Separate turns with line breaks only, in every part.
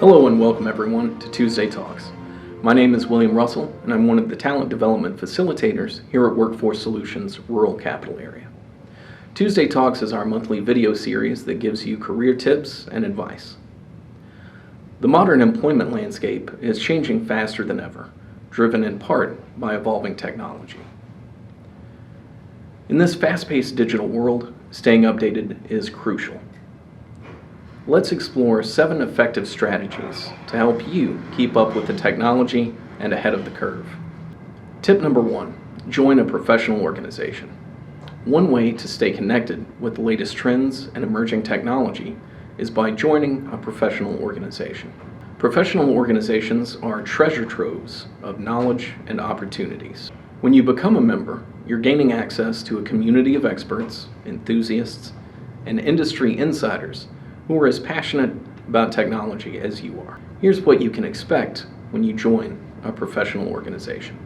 Hello and welcome everyone to Tuesday Talks. My name is William Russell and I'm one of the talent development facilitators here at Workforce Solutions Rural Capital Area. Tuesday Talks is our monthly video series that gives you career tips and advice. The modern employment landscape is changing faster than ever, driven in part by evolving technology. In this fast-paced digital world, staying updated is crucial. Let's explore 7 effective strategies to help you keep up with the technology and ahead of the curve. Tip number 1, join a professional organization. One way to stay connected with the latest trends and emerging technology is by joining a professional organization. Professional organizations are treasure troves of knowledge and opportunities. When you become a member, you're gaining access to a community of experts, enthusiasts, and industry insiders who are as passionate about technology as you are. Here's what you can expect when you join a professional organization.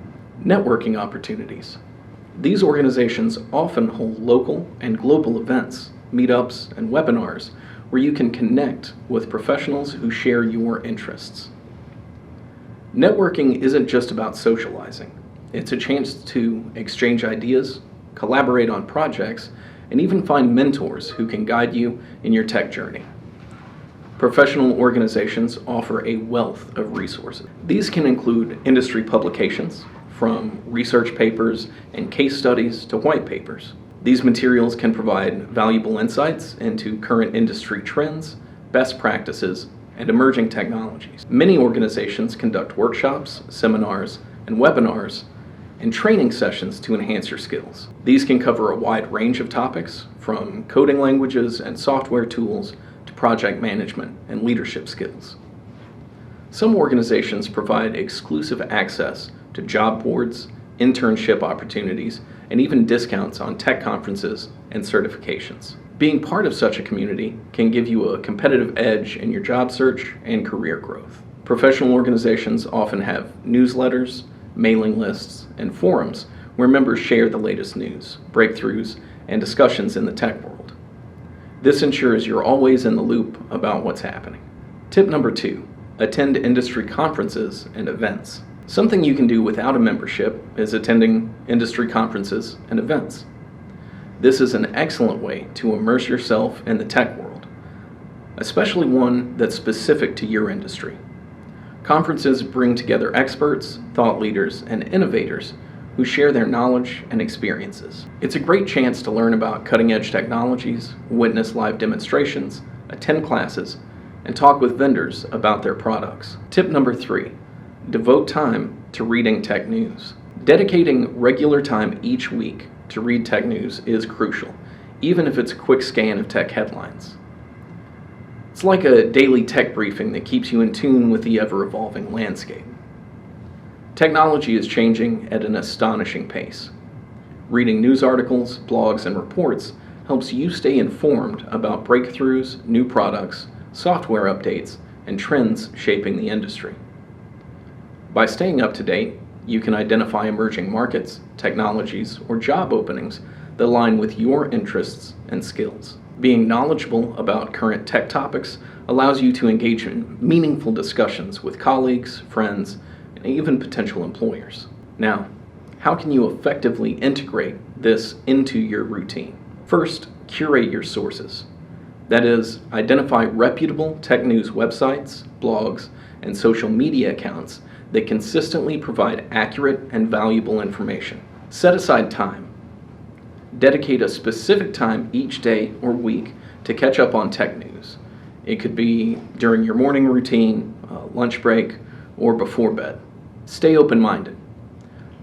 Networking opportunities. These organizations often hold local and global events, meetups, and webinars where you can connect with professionals who share your interests. Networking isn't just about socializing. It's a chance to exchange ideas, collaborate on projects, and even find mentors who can guide you in your tech journey. Professional organizations offer a wealth of resources. These can include industry publications, from research papers and case studies to white papers. These materials can provide valuable insights into current industry trends, best practices, and emerging technologies. Many organizations conduct workshops, seminars, and webinars and training sessions to enhance your skills. These can cover a wide range of topics, from coding languages and software tools to project management and leadership skills. Some organizations provide exclusive access to job boards, internship opportunities, and even discounts on tech conferences and certifications. Being part of such a community can give you a competitive edge in your job search and career growth. Professional organizations often have newsletters, mailing lists, and forums where members share the latest news, breakthroughs, and discussions in the tech world. This ensures you're always in the loop about what's happening. Tip number 2, attend industry conferences and events. Something you can do without a membership is attending industry conferences and events. This is an excellent way to immerse yourself in the tech world, especially one that's specific to your industry. Conferences bring together experts, thought leaders, and innovators who share their knowledge and experiences. It's a great chance to learn about cutting-edge technologies, witness live demonstrations, attend classes, and talk with vendors about their products. Tip number 3, devote time to reading tech news. Dedicating regular time each week to read tech news is crucial, even if it's a quick scan of tech headlines. It's like a daily tech briefing that keeps you in tune with the ever-evolving landscape. Technology is changing at an astonishing pace. Reading news articles, blogs, and reports helps you stay informed about breakthroughs, new products, software updates, and trends shaping the industry. By staying up to date, you can identify emerging markets, technologies, or job openings that align with your interests and skills. Being knowledgeable about current tech topics allows you to engage in meaningful discussions with colleagues, friends, and even potential employers. Now, how can you effectively integrate this into your routine? First, curate your sources. That is, identify reputable tech news websites, blogs, and social media accounts that consistently provide accurate and valuable information. Set aside time. Dedicate a specific time each day or week to catch up on tech news. It could be during your morning routine, lunch break, or before bed. Stay open-minded.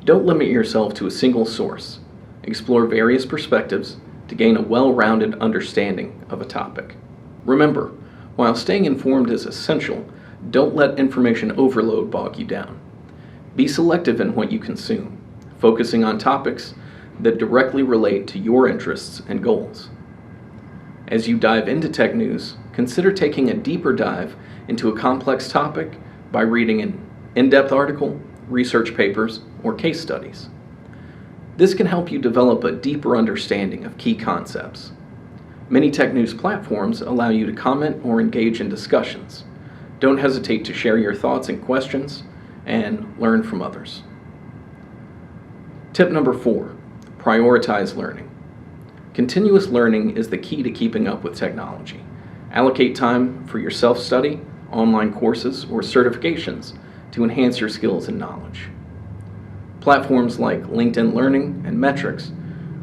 Don't limit yourself to a single source. Explore various perspectives to gain a well-rounded understanding of a topic. Remember, while staying informed is essential, don't let information overload bog you down. Be selective in what you consume, focusing on topics that directly relate to your interests and goals. As you dive into tech news, consider taking a deeper dive into a complex topic by reading an in-depth article, research papers, or case studies. This can help you develop a deeper understanding of key concepts. Many tech news platforms allow you to comment or engage in discussions. Don't hesitate to share your thoughts and questions and learn from others. Tip number 4, prioritize learning. Continuous learning is the key to keeping up with technology. Allocate time for your self-study, online courses, or certifications to enhance your skills and knowledge. Platforms like LinkedIn Learning and Metrics,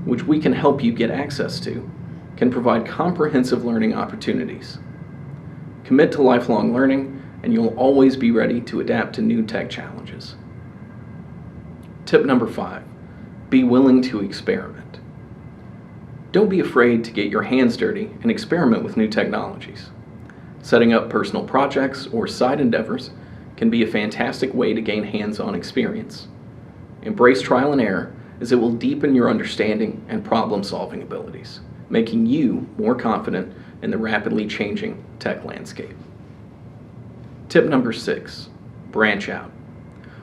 which we can help you get access to, can provide comprehensive learning opportunities. Commit to lifelong learning, and you'll always be ready to adapt to new tech challenges. Tip number 5, be willing to experiment. Don't be afraid to get your hands dirty and experiment with new technologies. Setting up personal projects or side endeavors can be a fantastic way to gain hands-on experience. Embrace trial and error, as it will deepen your understanding and problem-solving abilities, making you more confident in the rapidly changing tech landscape. Tip number 6, branch out.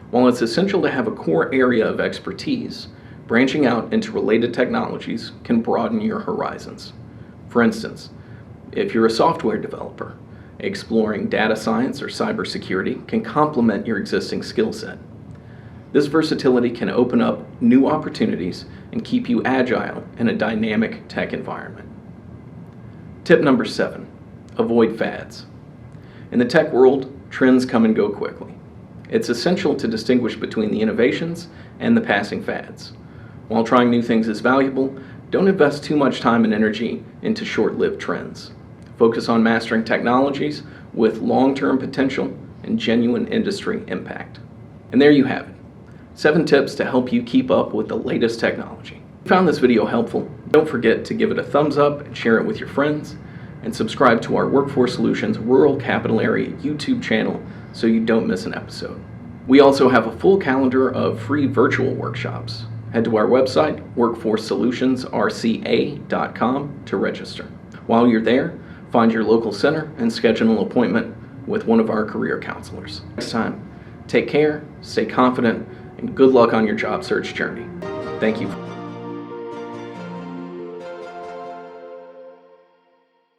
While it's essential to have a core area of expertise, branching out into related technologies can broaden your horizons. For instance, if you're a software developer, exploring data science or cybersecurity can complement your existing skill set. This versatility can open up new opportunities and keep you agile in a dynamic tech environment. Tip number 7, avoid fads. In the tech world, trends come and go quickly. It's essential to distinguish between the innovations and the passing fads. While trying new things is valuable, don't invest too much time and energy into short-lived trends. Focus on mastering technologies with long-term potential and genuine industry impact. And there you have it, 7 tips to help you keep up with the latest technology. If you found this video helpful, don't forget to give it a thumbs up and share it with your friends, and subscribe to our Workforce Solutions Rural Capital Area YouTube channel so you don't miss an episode. We also have a full calendar of free virtual workshops. Head to our website, workforcesolutionsrca.com, to register. While you're there, find your local center and schedule an appointment with one of our career counselors. Next time, take care, stay confident, and good luck on your job search journey. Thank you.